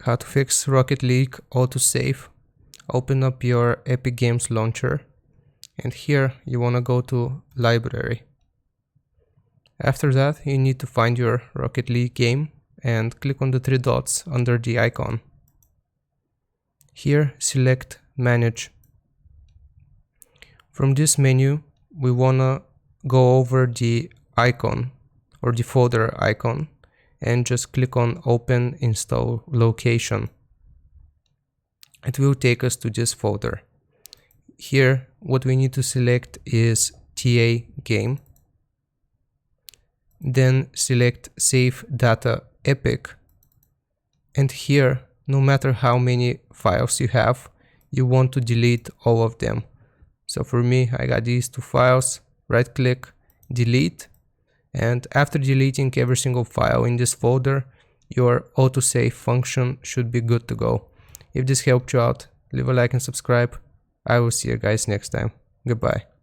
how to fix Rocket League autosave. Open up your Epic Games launcher, and here you want to go to library. After that, you need to find your Rocket League game and click on the three dots under the icon. Here select manage. From this menu we want to go over the icon or the folder icon and just click on open install location. It will take us to this folder. Here what we need to select is TA game. Then select save data epic, and here no matter how many files you have, you want to delete all of them. So for me, I got these two files, right click, delete, and after deleting every single file in this folder, your autosave function should be good to go. If this helped you out, leave a like and subscribe. I will see you guys next time. Goodbye.